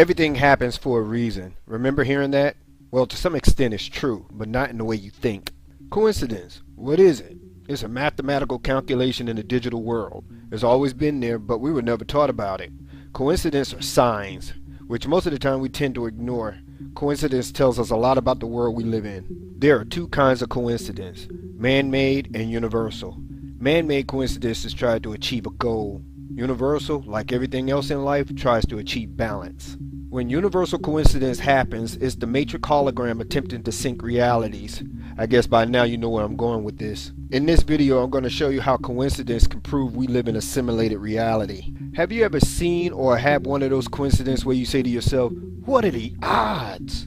Everything happens for a reason. Remember hearing that? Well, to some extent it's true, but not in the way you think. Coincidence. What is it? It's a mathematical calculation in the digital world. It's always been there, but we were never taught about it. Coincidence are signs, which most of the time we tend to ignore. Coincidence tells us a lot about the world we live in. There are two kinds of coincidence, man-made and universal. Man-made coincidences try to achieve a goal. Universal, like everything else in life, tries to achieve balance. When universal coincidence happens, it's the matrix hologram attempting to sync realities. I guess by now you know where I'm going with this. In this video, I'm going to show you how coincidence can prove we live in a simulated reality. Have you ever seen or had one of those coincidences where you say to yourself, what are the odds?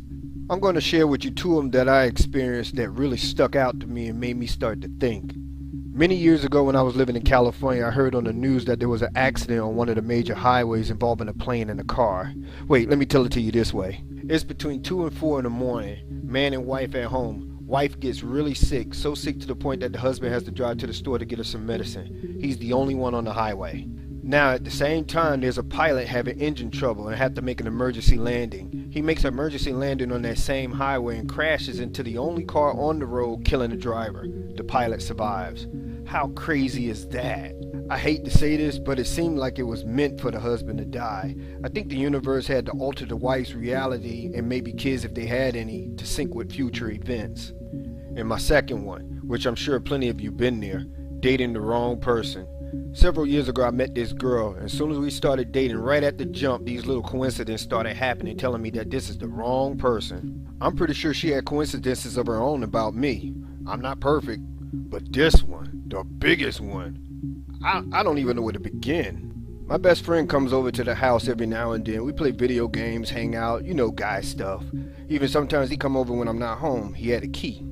I'm going to share with you two of them that I experienced that really stuck out to me and made me start to think. Many years ago when I was living in California, I heard on the news that there was an accident on one of the major highways involving a plane and a car. Wait, let me tell it to you this way. It's between 2 and 4 in the morning. Man and wife at home. Wife gets really sick, so sick to the point that the husband has to drive to the store to get her some medicine. He's the only one on the highway. Now at the same time, there's a pilot having engine trouble and have to make an emergency landing. He makes an emergency landing on that same highway and crashes into the only car on the road, killing the driver. The pilot survives. How crazy is that? I hate to say this, but it seemed like it was meant for the husband to die. I think the universe had to alter the wife's reality, and maybe kids if they had any, to sync with future events. And my second one, which I'm sure plenty of you been there, dating the wrong person. Several years ago I met this girl, and as soon as we started dating, right at the jump, these little coincidences started happening, telling me that this is the wrong person. I'm pretty sure she had coincidences of her own about me. I'm not perfect, but this one, the biggest one, I don't even know where to begin. My best friend comes over to the house every now and then. We play video games, hang out, you know, guy stuff. Even sometimes he come over when I'm not home. He had a key.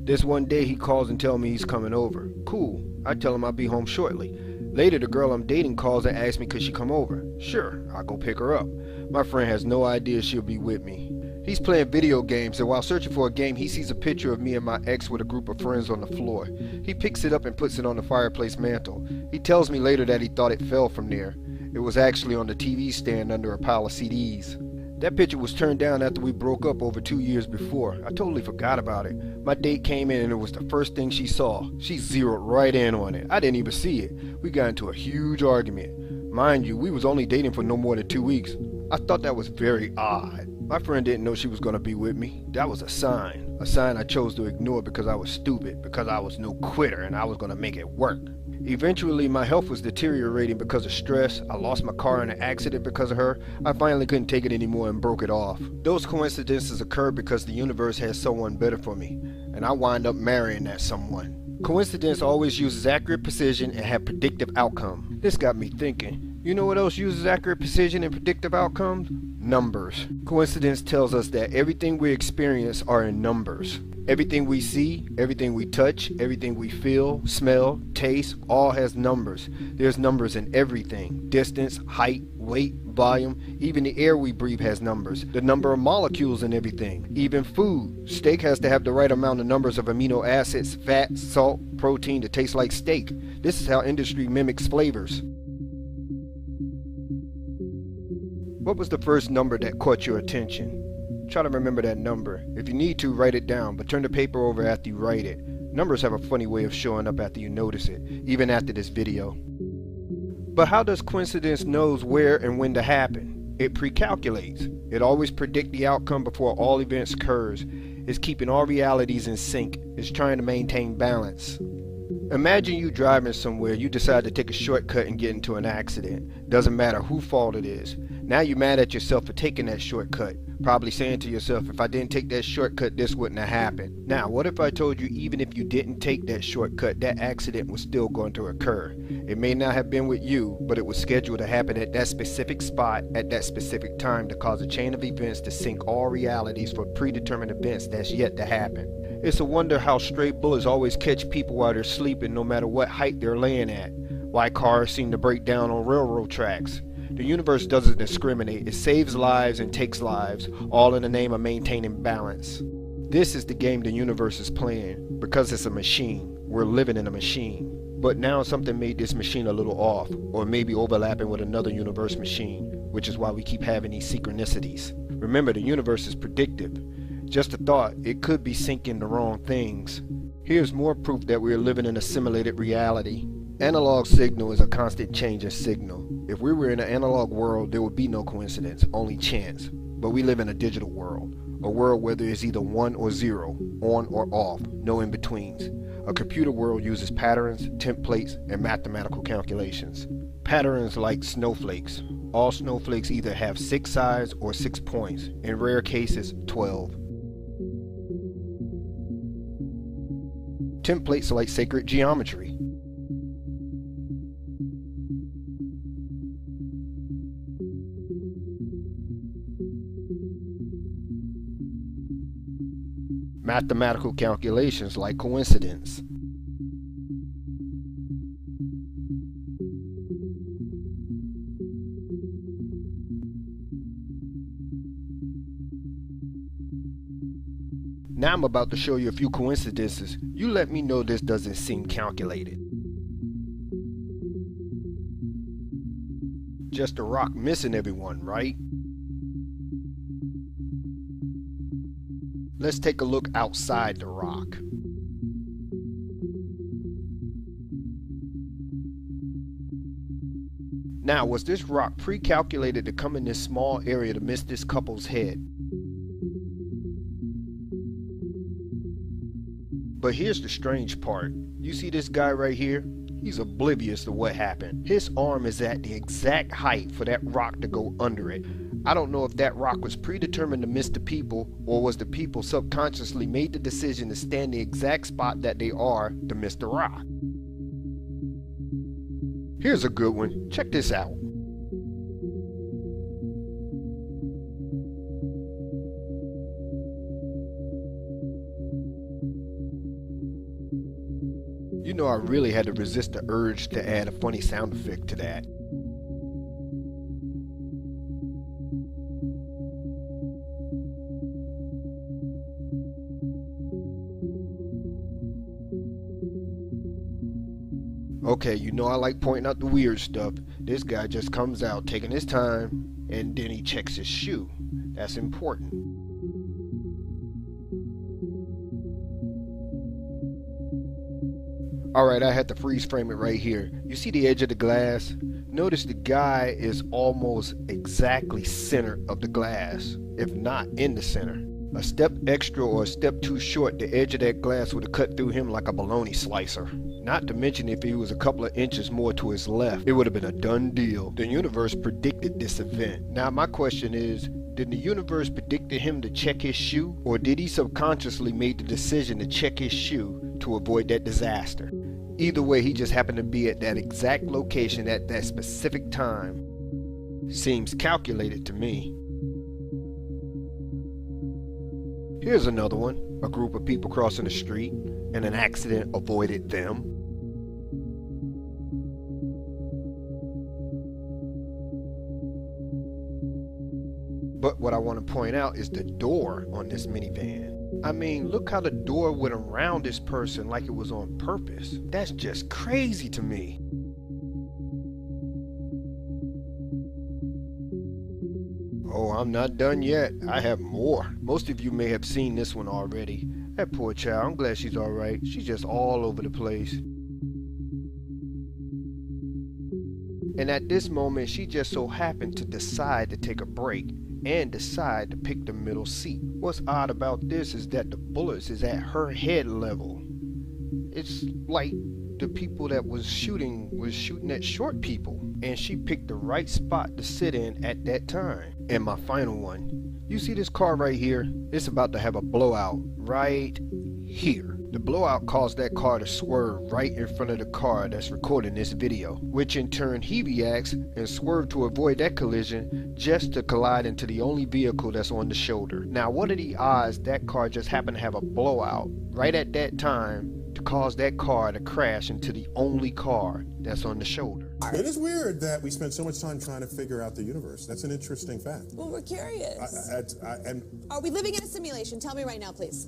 This one day he calls and tells me he's coming over. Cool. I tell him I'll be home shortly. Later the girl I'm dating calls and asks me could she come over. Sure, I'll go pick her up. My friend has no idea she'll be with me. He's playing video games, and while searching for a game, he sees a picture of me and my ex with a group of friends on the floor. He picks it up and puts it on the fireplace mantle. He tells me later that he thought it fell from there. It was actually on the TV stand under a pile of CDs. That picture was turned down after we broke up over 2 years before. I totally forgot about it. My date came in and it was the first thing she saw. She zeroed right in on it. I didn't even see it. We got into a huge argument. Mind you, we was only dating for no more than 2 weeks. I thought that was very odd. My friend didn't know she was going to be with me. That was a sign. A sign I chose to ignore because I was stupid, because I was no quitter and I was going to make it work. Eventually, my health was deteriorating because of stress. I lost my car in an accident because of her. I finally couldn't take it anymore and broke it off. Those coincidences occurred because the universe has someone better for me, and I wind up marrying that someone. Coincidence always uses accurate precision and have predictive outcome. This got me thinking. You know what else uses accurate precision and predictive outcomes? Numbers. Coincidence tells us that everything we experience are in numbers. Everything we see, everything we touch, everything we feel, smell, taste, all has numbers. There's numbers in everything. Distance, height, weight, volume, even the air we breathe has numbers. The number of molecules in everything, even food. Steak has to have the right amount of numbers of amino acids, fat, salt, protein to taste like steak. This is how industry mimics flavors. What was the first number that caught your attention? Try to remember that number. If you need to, write it down, but turn the paper over after you write it. Numbers have a funny way of showing up after you notice it, even after this video. But how does coincidence knows where and when to happen? It pre-calculates. It always predicts the outcome before all events occurs. It's keeping all realities in sync. It's trying to maintain balance. Imagine you driving somewhere, you decide to take a shortcut and get into an accident. Doesn't matter whose fault it is. Now you're mad at yourself for taking that shortcut. Probably saying to yourself, if I didn't take that shortcut, this wouldn't have happened. Now, what if I told you even if you didn't take that shortcut, that accident was still going to occur? It may not have been with you, but it was scheduled to happen at that specific spot at that specific time to cause a chain of events to sync all realities for predetermined events that's yet to happen. It's a wonder how stray bullets always catch people while they're sleeping no matter what height they're laying at. Why cars seem to break down on railroad tracks. The universe doesn't discriminate. It saves lives and takes lives, all in the name of maintaining balance. This is the game the universe is playing. Because it's a machine. We're living in a machine. But now something made this machine a little off, or maybe overlapping with another universe machine. which is why we keep having these synchronicities. Remember, the universe is predictive. Just a thought, it could be syncing the wrong things. Here's more proof that we are living in a simulated reality. Analog signal is a constant changing signal. If we were in an analog world, there would be no coincidence, only chance. But we live in a digital world, a world where there is either 1 or 0, on or off, no in-betweens. A computer world uses patterns, templates, and mathematical calculations. Patterns like snowflakes. All snowflakes either have 6 sides or 6 points, in rare cases 12. Templates like sacred geometry. Mathematical calculations like coincidence. Now I'm about to show you a few coincidences. You let me know this doesn't seem calculated. Just a rock missing everyone, right? Let's take a look outside the rock. Now, was this rock pre-calculated to come in this small area to miss this couple's head? But here's the strange part. You see this guy right here? He's oblivious to what happened. His arm is at the exact height for that rock to go under it. I don't know if that rock was predetermined to miss the people, or was the people subconsciously made the decision to stand the exact spot that they are to miss the rock. Here's a good one. Check this out. You know, I really had to resist the urge to add a funny sound effect to that. Okay, you know I like pointing out the weird stuff. This guy just comes out taking his time, and then he checks his shoe. That's important. Alright, I had to freeze frame it right here. You see the edge of the glass? Notice the guy is almost exactly center of the glass, if not in the center. A step extra or a step too short, the edge of that glass would have cut through him like a bologna slicer. Not to mention if he was a couple of inches more to his left, it would have been a done deal. The universe predicted this event. Now my question is, did the universe predict him to check his shoe, or did he subconsciously make the decision to check his shoe to avoid that disaster? Either way, he just happened to be at that exact location at that specific time. Seems calculated to me. Here's another one. A group of people crossing the street, and an accident avoided them. But what I want to point out is the door on this minivan. I mean, look how the door went around this person like it was on purpose. That's just crazy to me. Oh, I'm not done yet. I have more. Most of you may have seen this one already. That poor child, I'm glad she's alright. She's just all over the place. And at this moment, she just so happened to decide to take a break and decide to pick the middle seat. What's odd about this is that the bullets is at her head level. It's like the people that was shooting at short people, and she picked the right spot to sit in at that time. And my final one, you see this car right here? It's about to have a blowout right here. The blowout caused that car to swerve right in front of the car that's recording this video, which in turn he reacts and swerves to avoid that collision just to collide into the only vehicle that's on the shoulder. Now what are the odds that car just happened to have a blowout right at that time to cause that car to crash into the only car that's on the shoulder? It is weird that we spend so much time trying to figure out the universe. That's an interesting fact. Well, we're curious. And Are we living in a simulation? Tell me right now, please.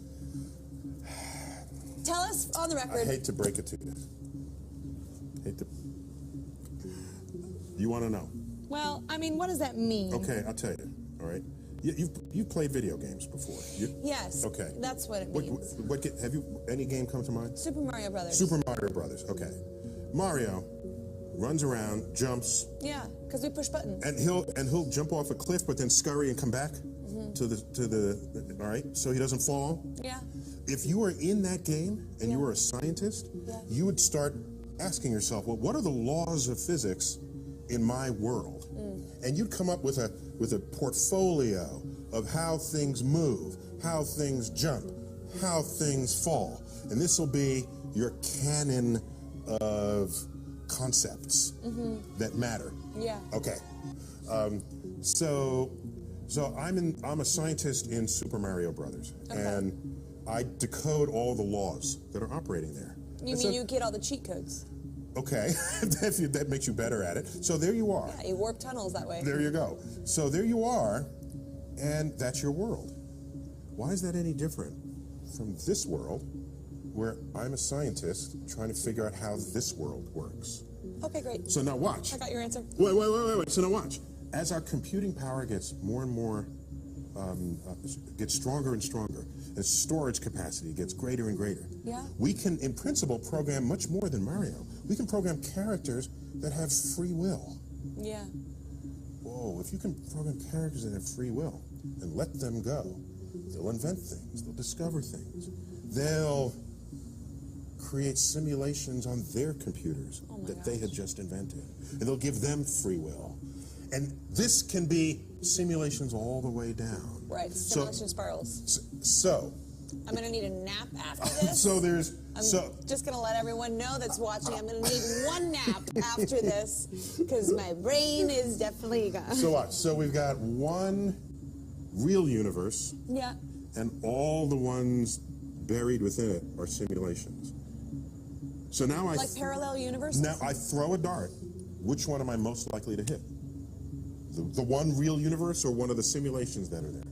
Tell us on the record. I hate to break it to you. You want to know? Well, I mean, what does that mean? Okay, I'll tell you. All right. You've played video games before. Yes. Okay. That's what it means. Have you any game come to mind? Super Mario Brothers. Super Mario Brothers. Okay. Mario runs around, jumps. Yeah, because we push buttons. And he'll jump off a cliff, but then scurry and come back to the. All right. So he doesn't fall. Yeah. If you were in that game and you were a scientist, you would start asking yourself, well, what are the laws of physics in my world? And you'd come up with a portfolio of how things move, how things jump, how things fall. And this will be your canon of concepts that matter. Yeah. Okay. So I'm a scientist in Super Mario Brothers, and I decode all the laws that are operating there. You mean you get all the cheat codes? Okay, that makes you better at it. So there you are. Yeah, you warp tunnels that way. There you go. So there you are, and that's your world. Why is that any different from this world, where I'm a scientist trying to figure out how this world works? Okay, great. So now watch. I got your answer. Wait. So now watch. As our computing power gets more and more, gets stronger and stronger, and storage capacity gets greater and greater, we can, in principle, program much more than Mario. We can program characters that have free will. Yeah. Whoa, if you can program characters that have free will and let them go, they'll invent things, they'll discover things, they'll create simulations on their computers that they had just invented, and they'll give them free will. And this can be simulations all the way down. Right, simulation spirals. So I'm going to need a nap after this. I'm just going to let everyone know that's watching. I'm going to need one nap after this because my brain is definitely gone. So what? So we've got one real universe. Yeah. And all the ones buried within it are simulations. So now like parallel universes? Now I throw a dart. Which one am I most likely to hit? The one real universe or one of the simulations that are there?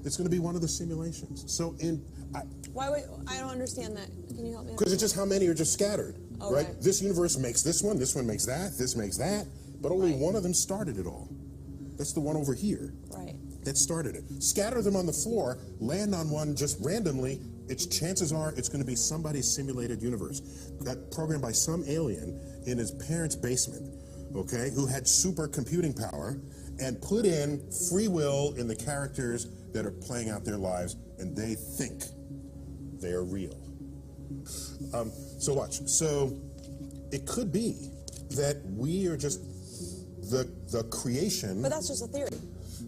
It's going to be one of the simulations. So Why? I don't understand that. Can you help me? Because it's just how many are just scattered, right? Right? This universe makes this one makes that, this makes that, but only one of them started it all. That's the one over here. Right. That started it. Scatter them on the floor, land on one just randomly, chances are it's going to be somebody's simulated universe. That programmed by some alien in his parents' basement, okay, who had super computing power and put in free will in the characters that are playing out their lives, and they think they are real. So watch. So it could be that we are just the creation. But that's just a theory.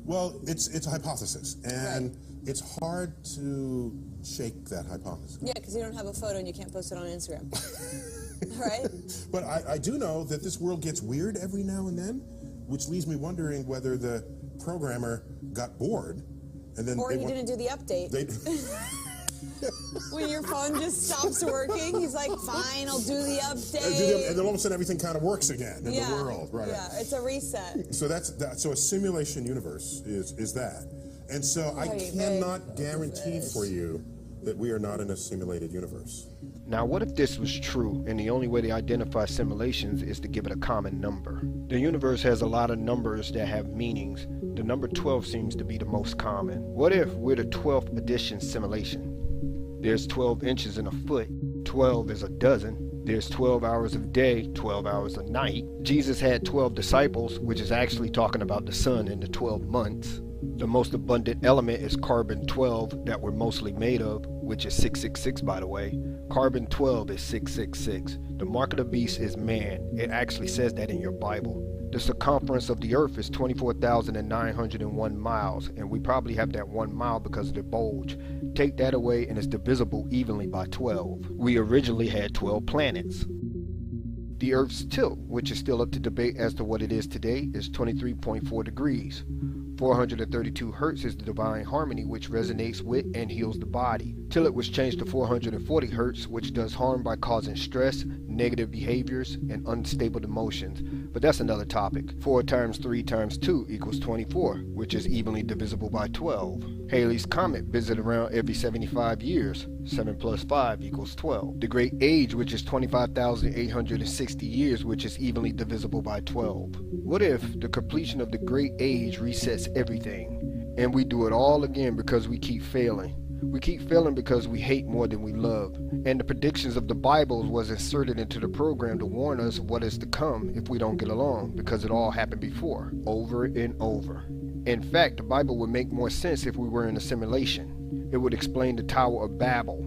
Well, it's a hypothesis, and it's hard to shake that hypothesis. Yeah, because you don't have a photo and you can't post it on Instagram. Right? But I do know that this world gets weird every now and then, which leaves me wondering whether the programmer got bored, and then or he didn't do the update. When your phone just stops working, he's like, fine, I'll do the update. And then all of a sudden everything kind of works again in the world. Right. Yeah, it's a reset. So so a simulation universe is that. And so I cannot guarantee for you that we are not in a simulated universe. Now, what if this was true, and the only way to identify simulations is to give it a common number? The universe has a lot of numbers that have meanings. The number 12 seems to be the most common. What if we're the 12th edition simulation? There's 12 inches in a foot. 12 is a dozen. There's 12 hours of day, 12 hours of night. Jesus had 12 disciples, which is actually talking about the sun in the 12 months. The most abundant element is carbon-12 that we're mostly made of, which is 666, by the way. Carbon-12 is 666. The mark of the beast is man. It actually says that in your Bible. The circumference of the earth is 24,901 miles, and we probably have that 1 mile because of the bulge. Take that away and it's divisible evenly by 12. We originally had 12 planets. The Earth's tilt, which is still up to debate as to what it is today, is 23.4 degrees. 432 hertz is the divine harmony, which resonates with and heals the body, till it was changed to 440 hertz, which does harm by causing stress, negative behaviors, and unstable emotions. But that's another topic. 4 times 3 times 2 equals 24, which is evenly divisible by 12. Halley's Comet visits around every 75 years. 7 plus 5 equals 12. The Great Age, which is 25,860 years, which is evenly divisible by 12. What if the completion of the Great Age resets everything, and we do it all again because we keep failing? We keep failing because we hate more than we love. And the predictions of the Bible was inserted into the program to warn us of what is to come if we don't get along, because it all happened before, over and over. In fact, the Bible would make more sense if we were in a simulation. It would explain the Tower of Babel.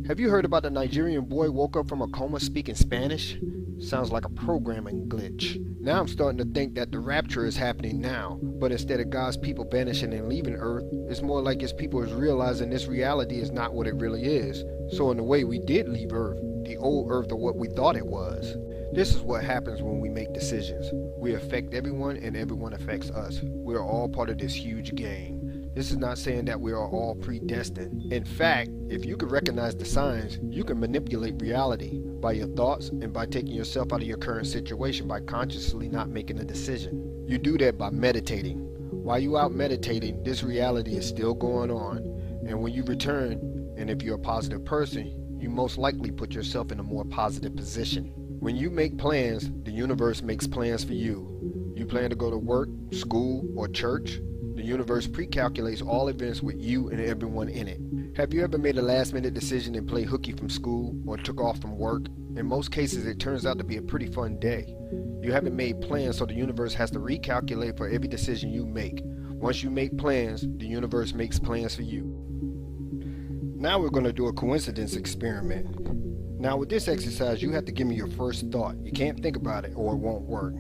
Have you heard about the Nigerian boy woke up from a coma speaking Spanish? Sounds like a programming glitch. Now I'm starting to think that the rapture is happening now, but instead of God's people vanishing and leaving Earth, it's more like His people is realizing this reality is not what it really is. So in a way, we did leave Earth, the old Earth, or what we thought it was. This is what happens when we make decisions. We affect everyone and everyone affects us. We are all part of this huge game. This is not saying that we are all predestined. In fact, if you can recognize the signs, you can manipulate reality by your thoughts and by taking yourself out of your current situation by consciously not making a decision. You do that by meditating. While you out meditating, this reality is still going on. And when you return, and if you're a positive person, you most likely put yourself in a more positive position. When you make plans, the universe makes plans for you. You plan to go to work, school, or church? The universe pre-calculates all events with you and everyone in it. Have you ever made a last-minute decision and played hooky from school or took off from work? In most cases, it turns out to be a pretty fun day. You haven't made plans, so the universe has to recalculate for every decision you make. Once you make plans, the universe makes plans for you. Now we're going to do a coincidence experiment. Now with this exercise, you have to give me your first thought. You can't think about it or it won't work.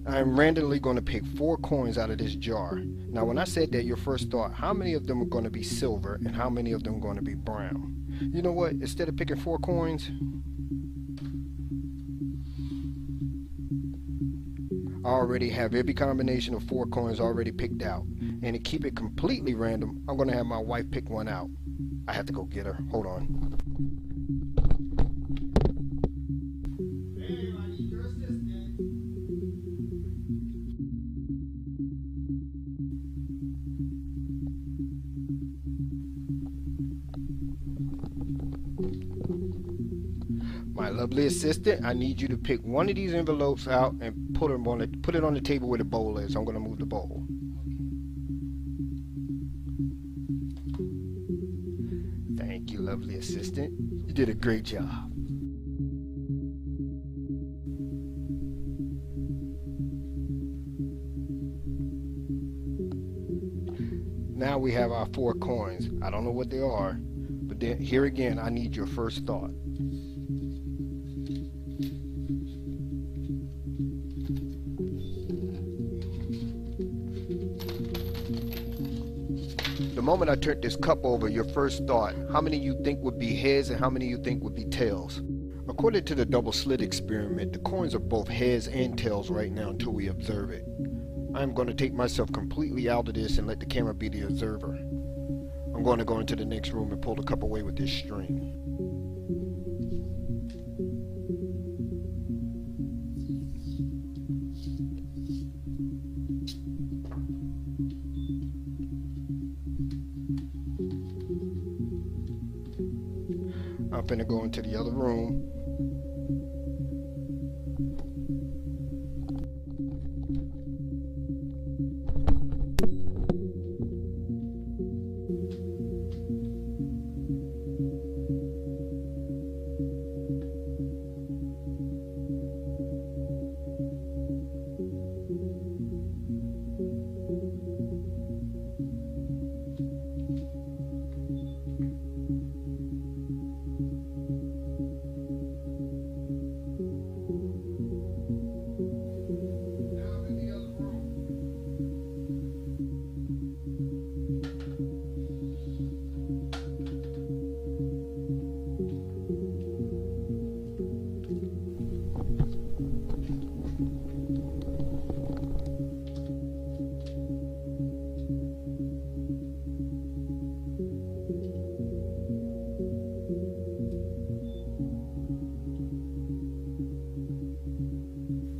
I'm randomly going to pick 4 coins out of this jar. Now when I said that your first thought, how many of them are going to be silver and how many of them are going to be brown? You know what? Instead of picking 4 coins, I already have every combination of 4 coins already picked out. And to keep it completely random, I'm going to have my wife pick one out. I have to go get her. Hold on. My lovely assistant, I need you to pick one of these envelopes out and put it on the table where the bowl is. I'm going to move the bowl. Thank you, lovely assistant. You did a great job. Now we have our 4 coins. I don't know what they are, but then here again, I need your first thought. The moment I turned this cup over, your first thought, how many you think would be heads and how many you think would be tails? According to the double slit experiment, the coins are both heads and tails right now until we observe it. I'm going to take myself completely out of this and let the camera be the observer. I'm going to go into the next room and pull the cup away with this string. I'm finna go into the other room.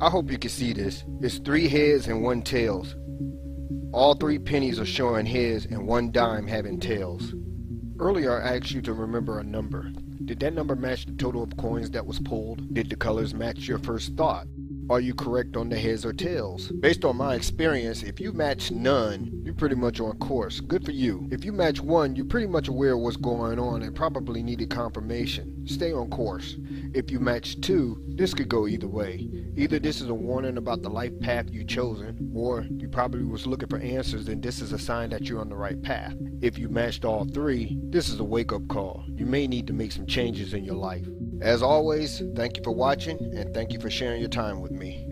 I hope you can see this. It's 3 heads and 1 tails. All 3 pennies are showing heads and 1 dime having tails. Earlier I asked you to remember a number. Did that number match the total of coins that was pulled? Did the colors match your first thought? Are you correct on the heads or tails? Based on my experience, if you match none, you're pretty much on course. Good for you. If you match 1, you're pretty much aware of what's going on and probably needed confirmation. Stay on course. If you match 2, this could go either way. Either this is a warning about the life path you've chosen, or you probably was looking for answers and this is a sign that you're on the right path. If you matched all 3, this is a wake-up call. You may need to make some changes in your life. As always, thank you for watching and thank you for sharing your time with me.